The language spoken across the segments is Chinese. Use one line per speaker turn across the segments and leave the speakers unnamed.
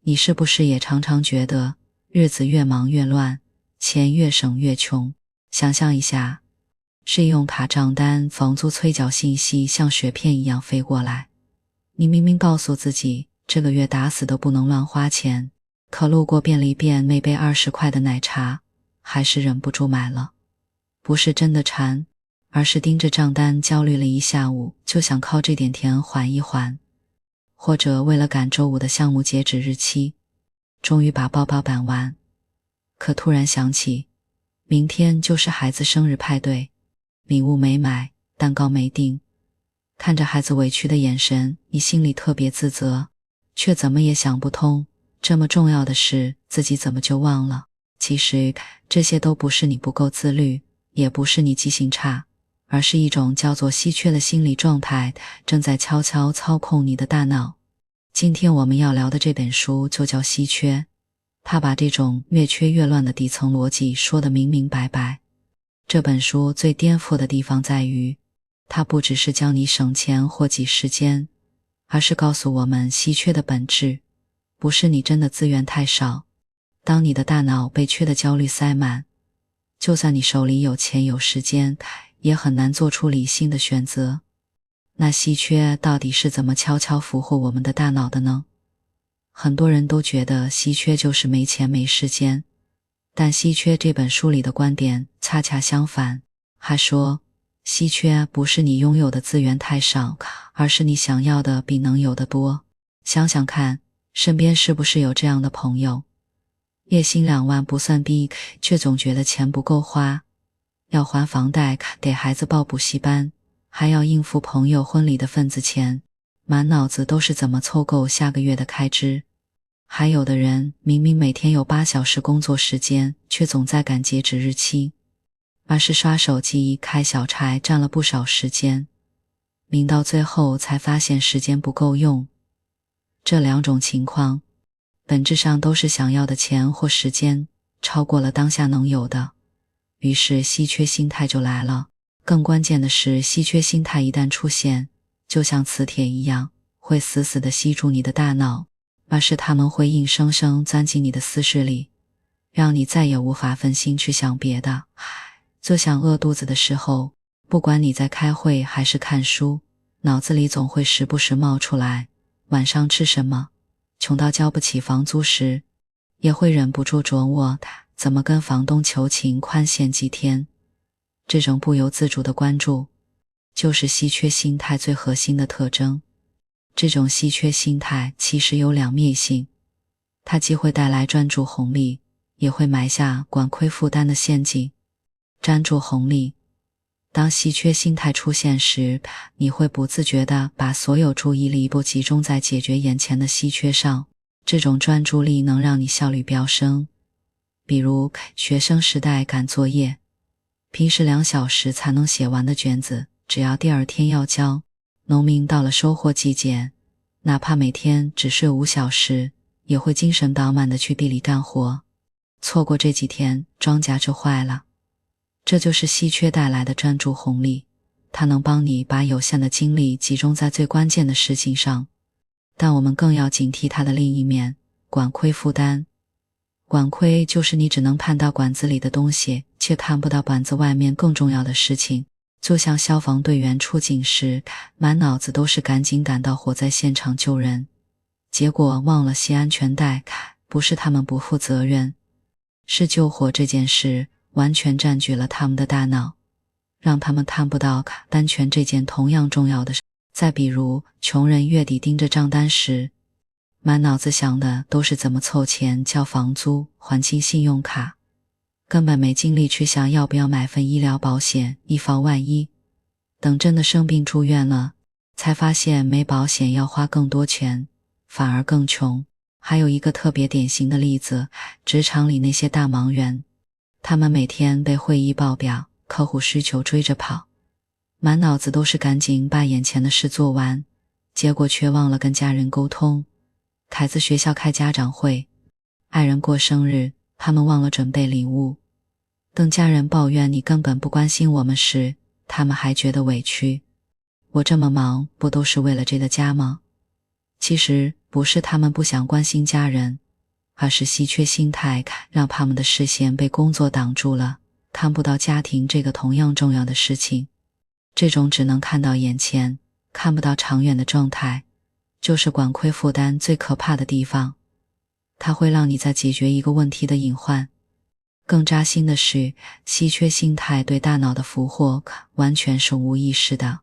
你是不是也常常觉得日子越忙越乱，钱越省越穷？想象一下，信用卡账单、房租催缴信息像雪片一样飞过来，你明明告诉自己这个月打死都不能乱花钱，可路过便利店那杯20块的奶茶还是忍不住买了。不是真的馋，而是盯着账单焦虑了一下午，就想靠这点甜缓一缓。或者为了赶周五的项目截止日期，终于把包包办完，可突然想起明天就是孩子生日派对，礼物没买，蛋糕没订。看着孩子委屈的眼神，你心里特别自责，却怎么也想不通，这么重要的事自己怎么就忘了。其实这些都不是你不够自律，也不是你记性差，而是一种叫做稀缺的心理状态正在悄悄操控你的大脑。今天我们要聊的这本书就叫稀缺，它把这种越缺越乱的底层逻辑说得明明白白。这本书最颠覆的地方在于，它不只是教你省钱或挤时间，而是告诉我们稀缺的本质，不是你真的资源太少。当你的大脑被缺的焦虑塞满，就算你手里有钱有时间，也很难做出理性的选择。那稀缺到底是怎么悄悄俘获我们的大脑的呢？很多人都觉得稀缺就是没钱没时间，但稀缺这本书里的观点恰恰相反，还说稀缺不是你拥有的资源太少，而是你想要的比能有的多。想想看，身边是不是有这样的朋友，月薪2万不算逼，却总觉得钱不够花，要还房贷，给孩子报补习班，还要应付朋友婚礼的份子钱，满脑子都是怎么凑够下个月的开支。还有的人明明每天有8小时工作时间，却总在赶截止日期，而是刷手机开小差占了不少时间，临到最后才发现时间不够用。这两种情况本质上都是想要的钱或时间超过了当下能有的，于是稀缺心态就来了。更关键的是，稀缺心态一旦出现，就像磁铁一样，会死死地吸住你的大脑，而是它们会硬生生钻进你的思绪里，让你再也无法分心去想别的。就像饿肚子的时候，不管你在开会还是看书，脑子里总会时不时冒出来晚上吃什么。穷到交不起房租时，也会忍不住琢磨怎么跟房东求情宽限几天。这种不由自主的关注，就是稀缺心态最核心的特征。这种稀缺心态其实有两面性，它既会带来专注红利，也会埋下管亏负担的陷阱。专注红利，当稀缺心态出现时，你会不自觉地把所有注意力都集中在解决眼前的稀缺上，这种专注力能让你效率飙升。比如学生时代赶作业，平时2小时才能写完的卷子，只要第二天要交。农民到了收获季节，哪怕每天只睡5小时，也会精神饱满地去地里干活，错过这几天，庄稼就坏了。这就是稀缺带来的专注红利，它能帮你把有限的精力集中在最关键的事情上。但我们更要警惕它的另一面，管亏负担。管亏就是你只能看到管子里的东西，却看不到管子外面更重要的事情。就像消防队员出警时，满脑子都是赶紧赶到火灾现场救人，结果忘了系安全带。不是他们不负责任，是救火这件事完全占据了他们的大脑，让他们看不到安全这件同样重要的事。再比如，穷人月底盯着账单时，满脑子想的都是怎么凑钱交房租，还清信用卡，根本没精力去想要不要买份医疗保险，以防万一。等真的生病住院了，才发现没保险要花更多钱，反而更穷。还有一个特别典型的例子，职场里那些大忙人，他们每天被会议报表、客户需求追着跑，满脑子都是赶紧把眼前的事做完，结果却忘了跟家人沟通。孩子学校开家长会，爱人过生日，他们忘了准备礼物。等家人抱怨你根本不关心我们时，他们还觉得委屈。我这么忙，不都是为了这个家吗？其实不是他们不想关心家人，而是稀缺心态让他们的视线被工作挡住了，看不到家庭这个同样重要的事情。这种只能看到眼前，看不到长远的状态，就是管窥负担最可怕的地方。它会让你在解决一个问题的隐患。更扎心的是，稀缺心态对大脑的俘获完全是无意识的，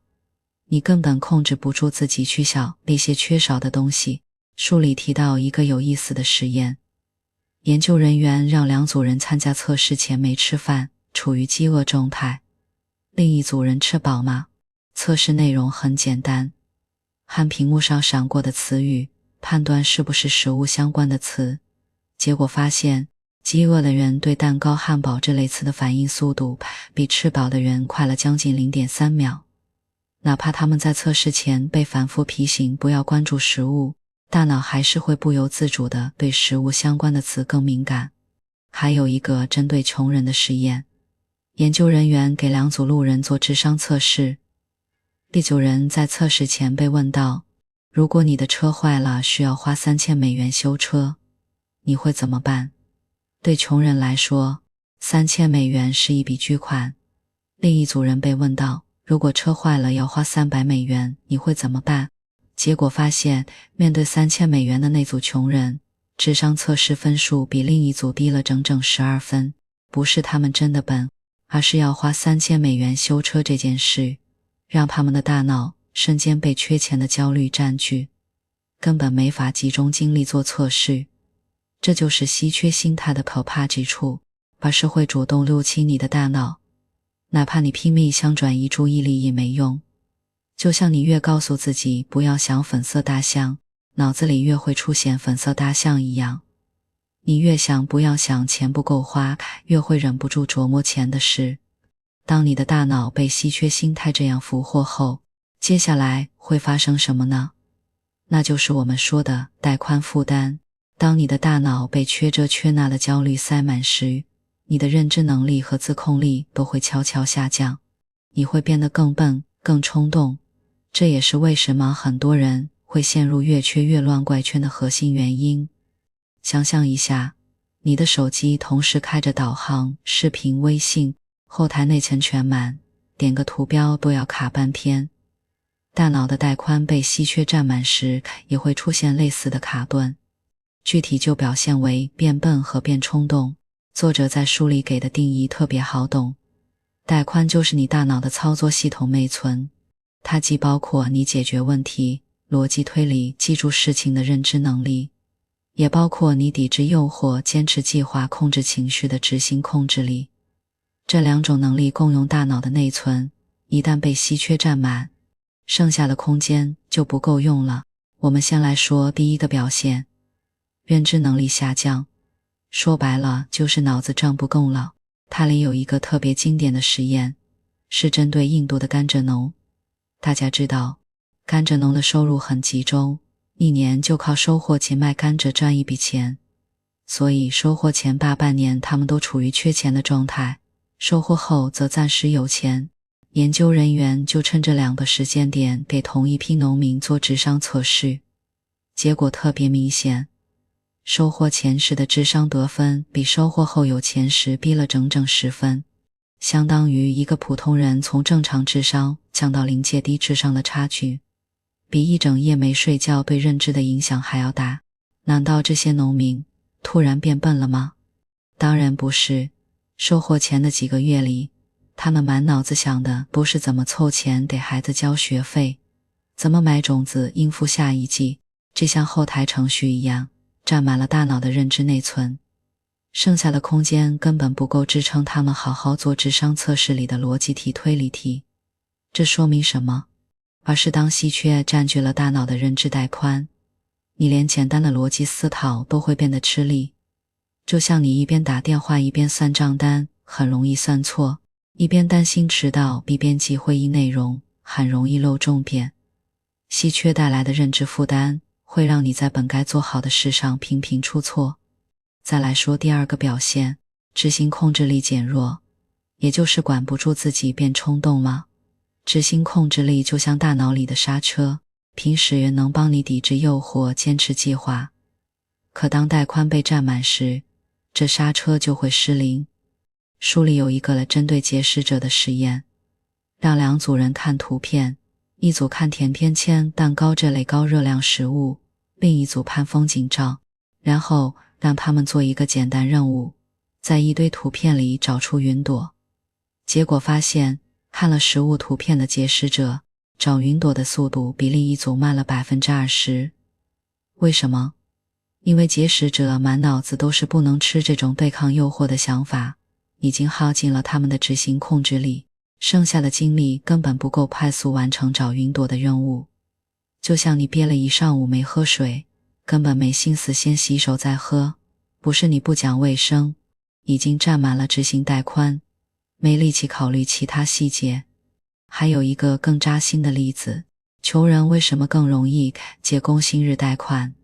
你根本控制不住自己去想那些缺少的东西。书里提到一个有意思的实验，研究人员让2组人参加测试前没吃饭，处于饥饿状态。另一组人吃饱吗？测试内容很简单，看屏幕上闪过的词语，判断是不是食物相关的词。结果发现，饥饿的人对蛋糕、汉堡这类词的反应速度比吃饱的人快了将近 0.3 秒。哪怕他们在测试前被反复提醒不要关注食物，大脑还是会不由自主地对食物相关的词更敏感。还有一个针对穷人的实验，研究人员给2组路人做智商测试。第9人在测试前被问到，如果你的车坏了需要花3000美元修车，你会怎么办？对穷人来说，3000美元是一笔巨款。另一组人被问到，如果车坏了要花300美元，你会怎么办？结果发现，面对3000美元的那组穷人，智商测试分数比另一组低了整整12分。不是他们真的笨，而是要花3000美元修车这件事，让他们的大脑瞬间被缺钱的焦虑占据，根本没法集中精力做测试。这就是稀缺心态的可怕之处，而是会主动入侵你的大脑，哪怕你拼命想转移注意力也没用。就像你越告诉自己不要想粉色大象，脑子里越会出现粉色大象一样。你越想不要想钱不够花，越会忍不住琢磨钱的事。当你的大脑被稀缺心态这样俘获后，接下来会发生什么呢？那就是我们说的带宽负担。当你的大脑被缺这缺那的焦虑塞满时，你的认知能力和自控力都会悄悄下降，你会变得更笨、更冲动。这也是为什么很多人会陷入越缺越乱怪圈的核心原因。想象一下，你的手机同时开着导航、视频、微信，后台内存全满，点个图标都要卡半天。大脑的带宽被稀缺占满时，也会出现类似的卡顿。具体就表现为变笨和变冲动。作者在书里给的定义特别好懂，带宽就是你大脑的操作系统内存，它既包括你解决问题、逻辑推理、记住事情的认知能力，也包括你抵制诱惑、坚持计划、控制情绪的执行控制力。这2种能力共用大脑的内存，一旦被稀缺占满，剩下的空间就不够用了。我们先来说第一个表现，认知能力下降。说白了就是脑子胀不够了。它里有一个特别经典的实验，是针对印度的甘蔗农。大家知道，甘蔗农的收入很集中，一年就靠收获前卖甘蔗赚一笔钱，所以收获前大半年他们都处于缺钱的状态，收获后则暂时有钱。研究人员就趁这2个时间点给同一批农民做智商测试，结果特别明显，收获前时的智商得分比收获后有钱时低了整整10分，相当于一个普通人从正常智商降到临界低智商的差距，比一整夜没睡觉对认知的影响还要大。难道这些农民突然变笨了吗？当然不是。收获前的几个月里，他们满脑子想的不是怎么凑钱给孩子交学费，怎么买种子应付下一季，这像后台程序一样占满了大脑的认知内存，剩下的空间根本不够支撑他们好好做智商测试里的逻辑题、推理题。这说明什么？而是当稀缺占据了大脑的认知带宽，你连简单的逻辑思考都会变得吃力。就像你一边打电话一边算账单，很容易算错，一边担心迟到一边记会议内容，很容易漏重点。稀缺带来的认知负担会让你在本该做好的事上频频出错。再来说第2个表现，执行控制力减弱，也就是管不住自己变冲动吗？执行控制力就像大脑里的刹车，平时能帮你抵制诱惑，坚持计划。可当带宽被占满时，这刹车就会失灵。书里有一个针对节食者的实验，让2组人看图片，一组看甜甜圈、蛋糕这类高热量食物，另一组看风景照，然后让他们做一个简单任务，在一堆图片里找出云朵。结果发现，看了食物图片的节食者，找云朵的速度比另一组慢了 20%。 为什么？因为节食者满脑子都是不能吃这种对抗诱惑的想法，已经耗尽了他们的执行控制力，剩下的精力根本不够快速完成找云朵的任务。就像你憋了一上午没喝水，根本没心思先洗手再喝，不是你不讲卫生，已经占满了执行带宽，没力气考虑其他细节。还有一个更扎心的例子，穷人为什么更容易借工薪日贷款？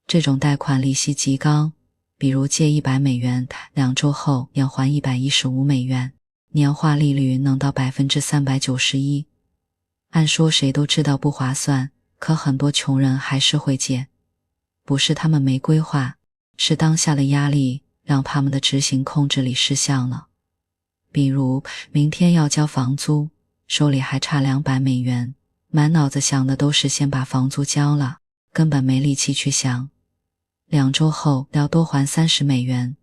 这种贷款利息极高，比如借100美元，2周后要还115美元，年化利率能到 391%。 按说谁都知道不划算，可很多穷人还是会借。不是他们没规划，是当下的压力让他们的执行控制力失效了。比如明天要交房租，手里还差200美元，满脑子想的都是先把房租交了，根本没力气去想2周后要多还30美元，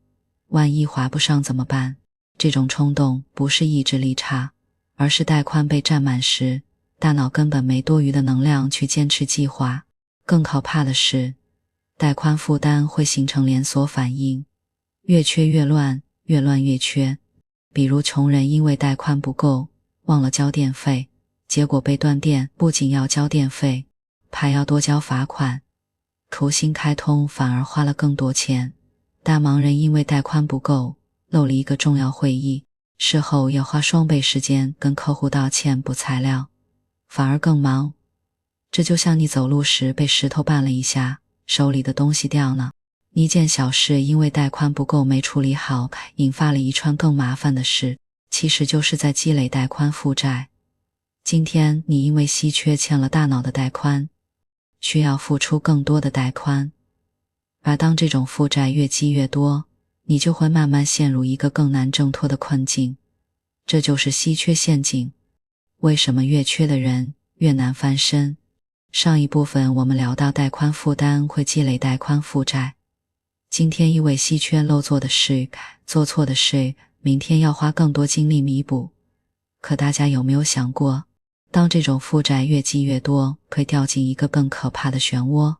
万一还不上怎么办？这种冲动不是意志力差，而是带宽被占满时，大脑根本没多余的能量去坚持计划。更可怕的是，带宽负担会形成连锁反应，越缺越乱，越乱越缺。比如穷人因为带宽不够，忘了交电费，结果被断电，不仅要交电费，还要多交罚款。图新开通反而花了更多钱。大忙人因为带宽不够，漏了一个重要会议，事后要花双倍时间跟客户道歉补材料，反而更忙。这就像你走路时被石头绊了一下，手里的东西掉了。一件小事因为带宽不够没处理好，引发了一串更麻烦的事，其实就是在积累带宽负债。今天你因为稀缺欠了大脑的带宽，需要付出更多的带宽。而当这种负债越积越多，你就会慢慢陷入一个更难挣脱的困境。这就是稀缺陷阱。为什么越缺的人越难翻身？上一部分我们聊到带宽负担会积累带宽负债。今天因为稀缺漏做的事，做错的事，明天要花更多精力弥补。可大家有没有想过，当这种负债越积越多，会掉进一个更可怕的漩涡？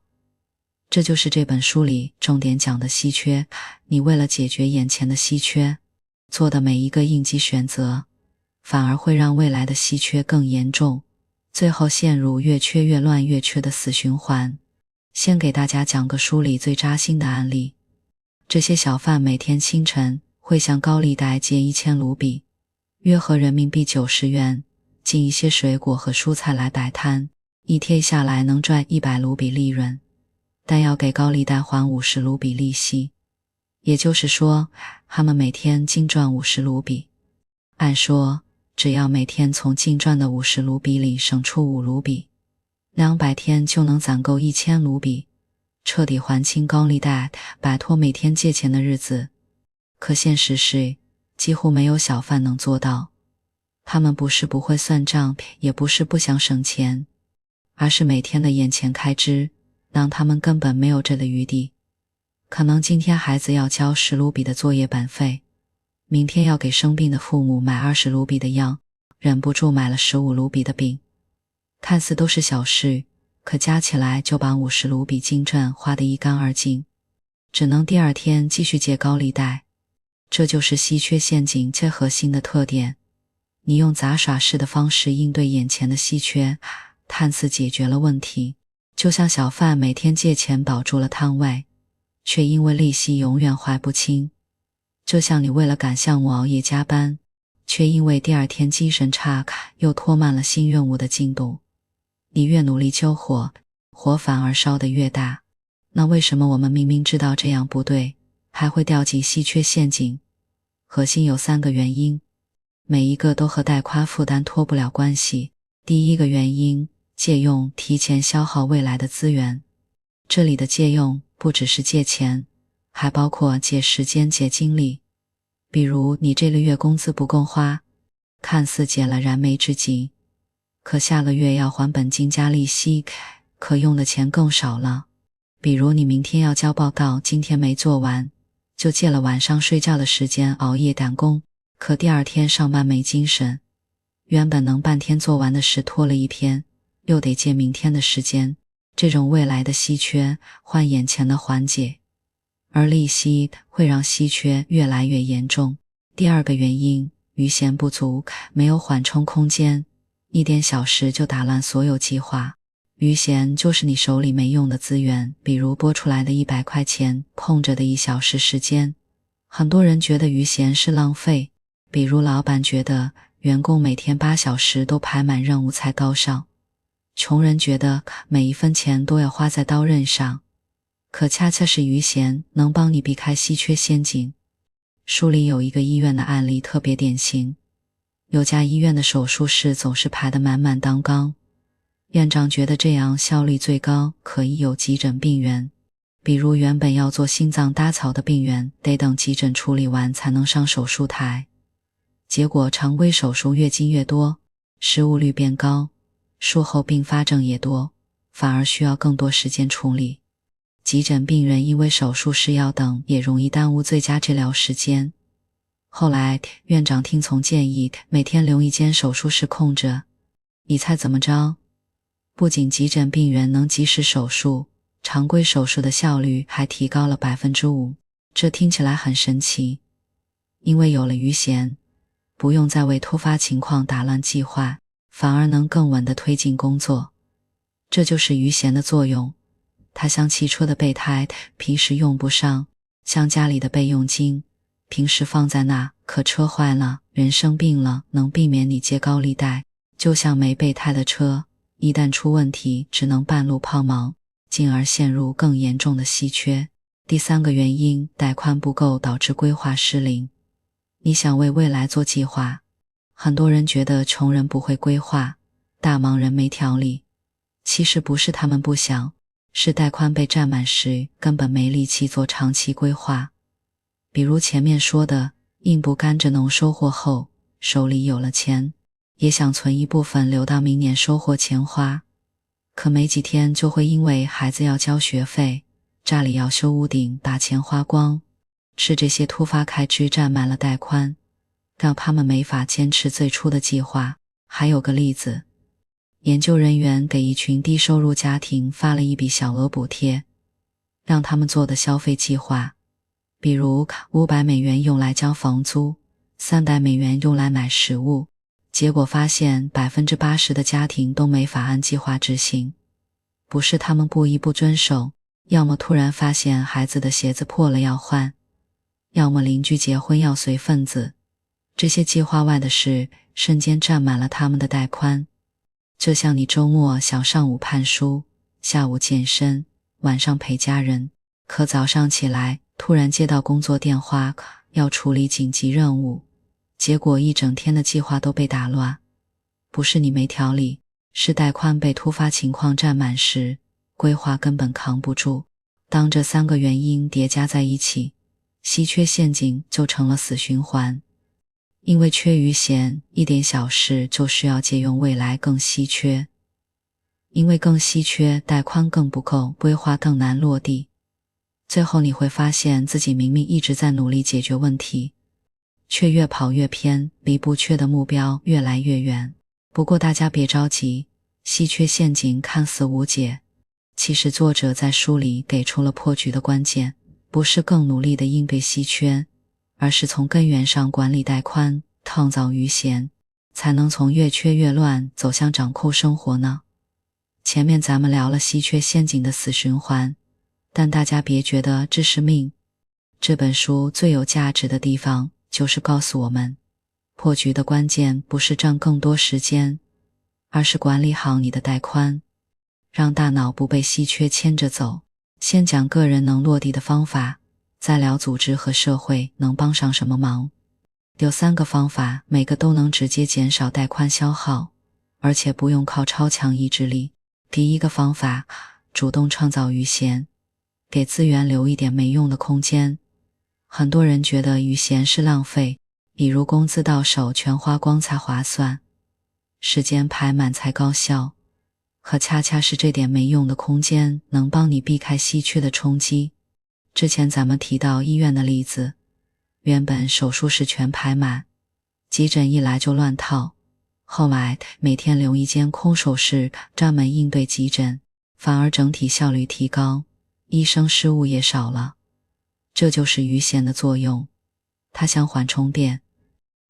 这就是这本书里重点讲的稀缺。你为了解决眼前的稀缺，做的每一个应急选择，反而会让未来的稀缺更严重，最后陷入越缺越乱越缺的死循环。先给大家讲个书里最扎心的案例。这些小贩每天清晨会向高利贷借1000卢比，约合人民币90元，进一些水果和蔬菜来摆摊，一天下来能赚100卢比利润，但要给高利贷还50卢比利息。也就是说，他们每天净赚50卢比。按说，只要每天从净赚的50卢比里省出5卢比，200天就能攒够1000卢比，彻底还清高利贷，摆脱每天借钱的日子。可现实是，几乎没有小贩能做到。他们不是不会算账，也不是不想省钱，而是每天的眼前开支让他们根本没有这个余地。可能今天孩子要交10卢比的作业本费，明天要给生病的父母买20卢比的药，忍不住买了15卢比的饼。看似都是小事，可加起来就把50卢比净赚花得一干二净，只能第二天继续借高利贷。这就是稀缺陷阱最核心的特点。你用杂耍式的方式应对眼前的稀缺，看似解决了问题，就像小贩每天借钱保住了摊位，却因为利息永远还不清。就像你为了赶项目熬夜加班，却因为第二天精神差又拖慢了新任务的进度。你越努力救火，火反而烧得越大。那为什么我们明明知道这样不对，还会掉进稀缺陷阱？核心有3个原因，每一个都和带宽负担脱不了关系。第一个原因，借用提前消耗未来的资源。这里的借用不只是借钱，还包括借时间、借精力。比如你这个月工资不够花，看似解了燃眉之急，可下个月要还本金加利息，可用的钱更少了。比如你明天要交报告，今天没做完，就借了晚上睡觉的时间熬夜赶工，可第二天上班没精神，原本能半天做完的事拖了一天，又得借明天的时间。这种未来的稀缺换眼前的缓解，而利息会让稀缺越来越严重。第二个原因，余弦不足，没有缓冲空间，一点小事就打乱所有计划。余弦就是你手里没用的资源，比如拨出来的100块钱，空着的1小时时间。很多人觉得余弦是浪费，比如老板觉得员工每天8小时都排满任务才高尚，穷人觉得每一分钱都要花在刀刃上，可恰恰是余弦能帮你避开稀缺陷阱。书里有一个医院的案例特别典型，有家医院的手术室总是排得满满当当，院长觉得这样效率最高，可以有急诊病源。比如原本要做心脏搭槽的病员，得等急诊处理完才能上手术台，结果常规手术越进越多，失误率变高，术后并发症也多，反而需要更多时间处理。急诊病人因为手术室要等，也容易耽误最佳治疗时间。后来院长听从建议，每天留一间手术室空着。你猜怎么着？不仅急诊病人能及时手术，常规手术的效率还提高了 5%。 这听起来很神奇，因为有了余弦，不用再为突发情况打乱计划，反而能更稳地推进工作。这就是余弦的作用。它像汽车的备胎，平时用不上，像家里的备用金，平时放在那，可车坏了，人生病了，能避免你借高利贷。就像没备胎的车，一旦出问题，只能半路抛锚，进而陷入更严重的稀缺。第三个原因，带宽不够导致规划失灵。你想为未来做计划，很多人觉得穷人不会规划，大忙人没条理。其实不是他们不想，是带宽被占满时，根本没力气做长期规划。比如前面说的，硬不甘蔗农收获后，手里有了钱，也想存一部分留到明年收获前花，可没几天就会因为孩子要交学费，家里要修屋顶，把钱花光。是这些突发开支占满了带宽，让他们没法坚持最初的计划。还有个例子，研究人员给一群低收入家庭发了一笔小额补贴，让他们做的消费计划，比如$500用来交房租，$300用来买食物。结果发现 80% 的家庭都没法按计划执行，不是他们故意不遵守，要么突然发现孩子的鞋子破了要换，要么邻居结婚要随份子。这些计划外的事瞬间占满了他们的带宽。就像你周末想上午看书，下午健身，晚上陪家人，可早上起来突然接到工作电话，要处理紧急任务，结果一整天的计划都被打乱。不是你没条理，是带宽被突发情况占满时，规划根本扛不住。当这3个原因叠加在一起，稀缺陷阱就成了死循环。因为缺余弦，一点小事就需要借用未来更稀缺。因为更稀缺，带宽更不够，规划更难落地。最后你会发现自己明明一直在努力解决问题，却越跑越偏，离不缺的目标越来越远。不过大家别着急，稀缺陷阱看似无解，其实作者在书里给出了破局的关键，不是更努力的应对稀缺，而是从根源上管理带宽，创造余弦，才能从越缺越乱走向掌控生活呢。前面咱们聊了稀缺陷阱的死循环，但大家别觉得这是命。这本书最有价值的地方，就是告诉我们，破局的关键不是挣更多时间，而是管理好你的带宽，让大脑不被稀缺牵着走。先讲个人能落地的方法，再聊组织和社会能帮上什么忙。有3个方法，每个都能直接减少带宽消耗，而且不用靠超强意志力。第一个方法，主动创造余闲，给资源留一点没用的空间。很多人觉得余闲是浪费，比如工资到手全花光才划算，时间排满才高效，可恰恰是这点没用的空间能帮你避开稀缺的冲击。之前咱们提到医院的例子，原本手术室全排满，急诊一来就乱套，后来每天留一间空手室专门应对急诊，反而整体效率提高，医生失误也少了。这就是余闲的作用，它像缓冲垫，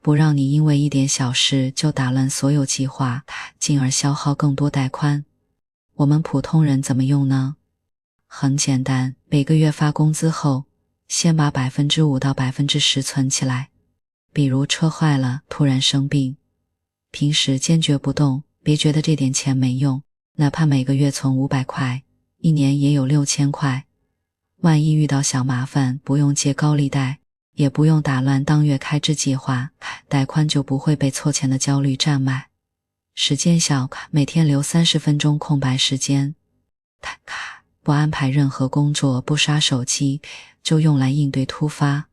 不让你因为一点小事就打乱所有计划，进而消耗更多带宽。我们普通人怎么用呢？很简单，每个月发工资后，先把 5% 到 10% 存起来。比如车坏了，突然生病，平时坚决不动，别觉得这点钱没用，哪怕每个月存500块，一年也有6000块。万一遇到小麻烦，不用借高利贷，也不用打乱当月开支计划，带宽就不会被凑钱的焦虑占满。时间小，每天留30分钟空白时间，不安排任何工作，不刷手机，就用来应对突发。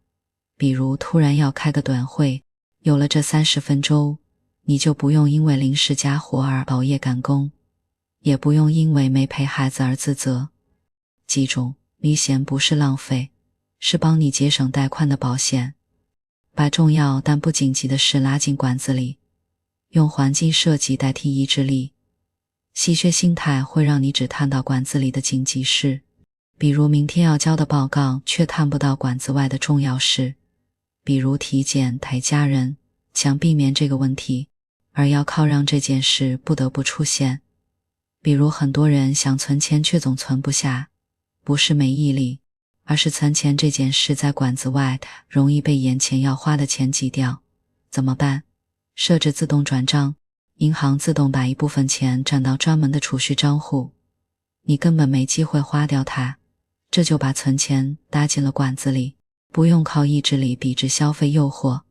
比如突然要开个短会，有了这30分钟，你就不用因为临时加活而熬夜赶工，也不用因为没陪孩子而自责。记住，余闲不是浪费，是帮你节省带宽的保险。把重要但不紧急的事拉进管子里，用环境设计代替意志力。稀缺心态会让你只看到管子里的紧急事，比如明天要交的报告，却看不到管子外的重要事，比如体检陪家人，想避免这个问题，而要靠让这件事不得不出现。比如很多人想存钱却总存不下，不是没毅力，而是存钱这件事在管子外容易被眼前要花的钱挤掉。怎么办？设置自动转账，银行自动把一部分钱转到专门的储蓄账户，你根本没机会花掉它，这就把存钱搭进了管子里，不用靠意志力抵制消费诱惑，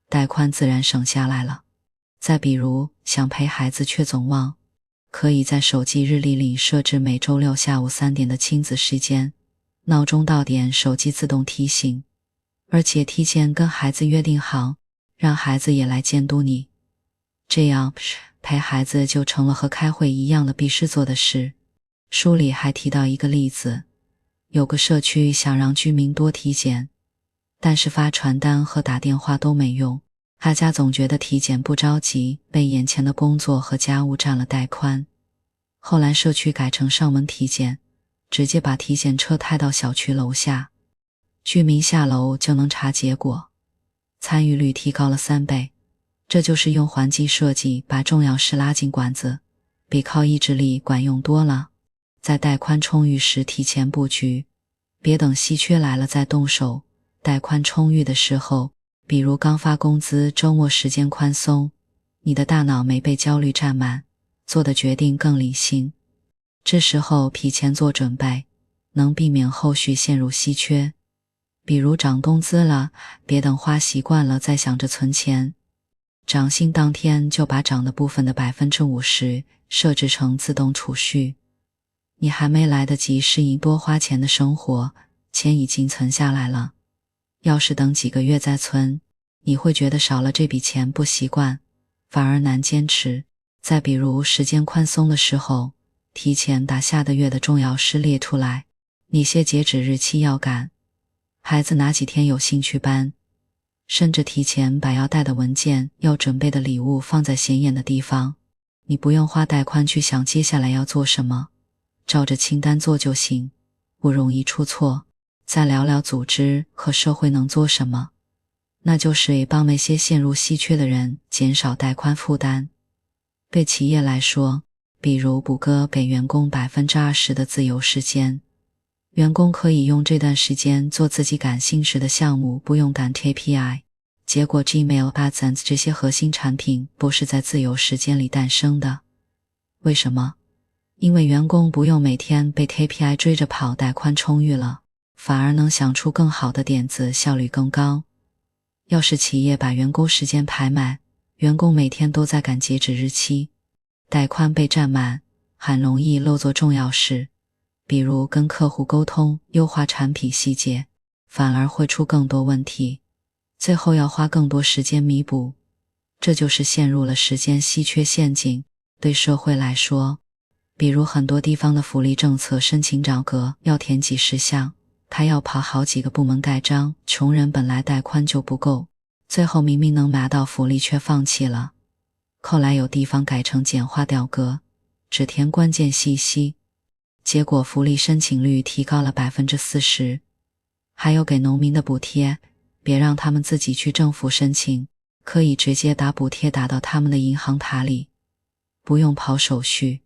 带宽自然省下来了。再比如想陪孩子却总忘，可以在手机日历里设置每周六下午3点的亲子时间，闹钟到点手机自动提醒，而且提前跟孩子约定好，让孩子也来监督你，这样陪孩子就成了和开会一样的必须做的事。书里还提到一个例子，有个社区想让居民多体检，但是发传单和打电话都没用，大家总觉得体检不着急，被眼前的工作和家务占了带宽。后来社区改成上门体检，直接把体检车开到小区楼下，居民下楼就能查结果，参与率提高了3倍。这就是用环境设计把重要事拉进管子，比靠意志力管用多了。在带宽充裕时提前布局，别等稀缺来了再动手。带宽充裕的时候，比如刚发工资，周末时间宽松，你的大脑没被焦虑占满，做的决定更理性。这时候提前做准备，能避免后续陷入稀缺。比如涨工资了，别等花习惯了再想着存钱，涨薪当天就把涨的部分的 50% 设置成自动储蓄。你还没来得及适应多花钱的生活，钱已经存下来了。要是等几个月再存，你会觉得少了这笔钱不习惯，反而难坚持。再比如时间宽松的时候，提前把下个月的重要事列出来，哪些截止日期要赶，孩子哪几天有兴趣班，甚至提前把要带的文件、要准备的礼物放在显眼的地方，你不用花带宽去想接下来要做什么，照着清单做就行，不容易出错。再聊聊组织和社会能做什么，那就是帮那些陷入稀缺的人减少带宽负担。对企业来说，比如谷歌给员工 20% 的自由时间，员工可以用这段时间做自己感兴趣的项目，不用赶 KPI。 结果 Gmail、AdSense 这些核心产品不是在自由时间里诞生的。为什么？因为员工不用每天被 KPI 追着跑，带宽充裕了，反而能想出更好的点子，效率更高。要是企业把员工时间排满，员工每天都在赶截止日期，带宽被占满，很容易漏做重要事，比如跟客户沟通、优化产品细节，反而会出更多问题，最后要花更多时间弥补。这就是陷入了时间稀缺陷阱。对社会来说，比如很多地方的福利政策申请表格要填几十项，他要跑好几个部门盖章，穷人本来带宽就不够，最后明明能拿到福利却放弃了。后来有地方改成简化表格，只填关键信息，结果福利申请率提高了 40%。 还有给农民的补贴，别让他们自己去政府申请，可以直接打补贴打到他们的银行卡里，不用跑手续，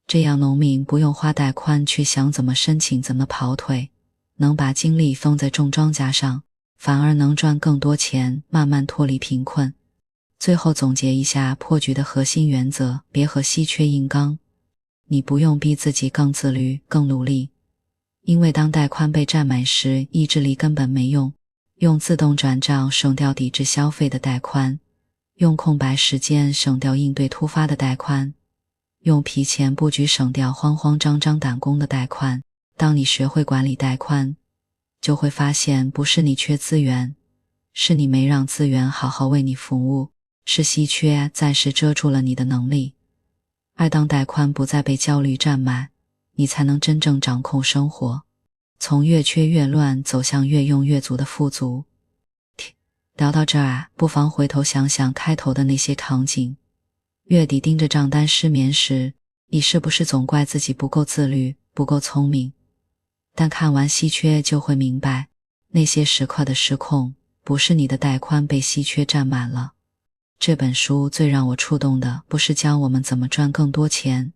这样农民不用花带宽去想怎么申请怎么跑腿，能把精力放在种庄稼上，反而能赚更多钱，慢慢脱离贫困。最后总结一下破局的核心原则，别和稀缺硬刚。你不用逼自己更自律更努力，因为当带宽被占满时，意志力根本没用。用自动转账省掉抵制消费的带宽，用空白时间省掉应对突发的带宽，用提前布局省掉慌慌张张赶工的带宽。当你学会管理带宽，就会发现不是你缺资源，是你没让资源好好为你服务，是稀缺暂时遮住了你的能力。而当带宽不再被焦虑占满，你才能真正掌控生活，从越缺越乱走向越用越足的富足。聊到这儿不妨回头想想开头的那些场景。月底盯着账单失眠时，你是不是总怪自己不够自律，不够聪明？但看完稀缺就会明白，那些时刻的失控，不是你的带宽被稀缺占满了。这本书最让我触动的，不是教我们怎么赚更多钱，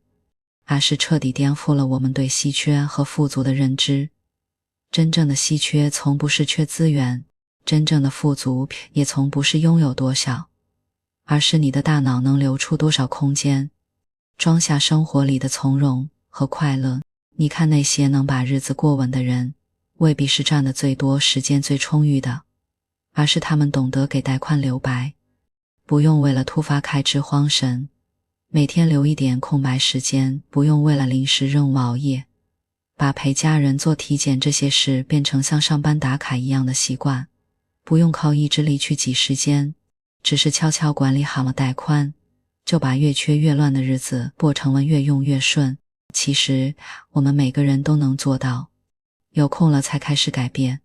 而是彻底颠覆了我们对稀缺和富足的认知。真正的稀缺从不是缺资源，真正的富足也从不是拥有多少，而是你的大脑能留出多少空间，装下生活里的从容和快乐。你看那些能把日子过稳的人，未必是赚得最多、时间最充裕的，而是他们懂得给带宽留白，不用为了突发开支慌神，每天留一点空白时间，不用为了临时任务熬夜，把陪家人做体检这些事变成像上班打卡一样的习惯，不用靠意志力去挤时间，只是悄悄管理好了带宽，就把越缺越乱的日子过成了越用越顺。其实我们每个人都能做到，有空了才开始改变，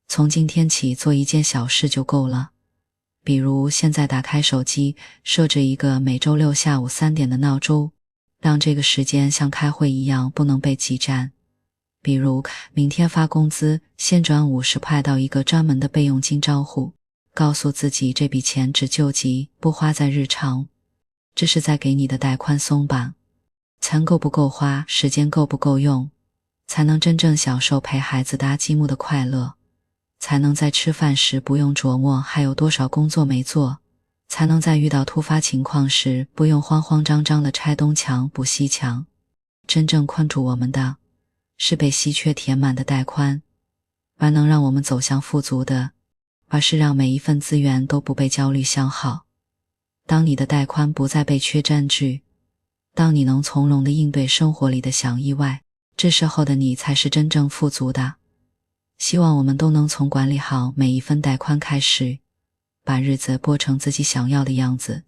从今天起做一件小事就够了。比如现在打开手机，设置一个每周六下午3点的闹钟，让这个时间像开会一样不能被挤占。比如明天发工资，先转50块到一个专门的备用金账户，告诉自己这笔钱只救急，不花在日常。这是在给你的带宽松绑，钱够不够花，时间够不够用，才能真正享受陪孩子搭积木的快乐，才能在吃饭时不用琢磨还有多少工作没做，才能在遇到突发情况时不用慌慌张张地拆东墙补西墙。真正困住我们的，是被稀缺填满的带宽，而能让我们走向富足的，而是让每一份资源都不被焦虑消耗。当你的带宽不再被缺占据，当你能从容地应对生活里的小意外，这时候的你才是真正富足的。希望我们都能从管理好每一分带宽开始，把日子过成自己想要的样子。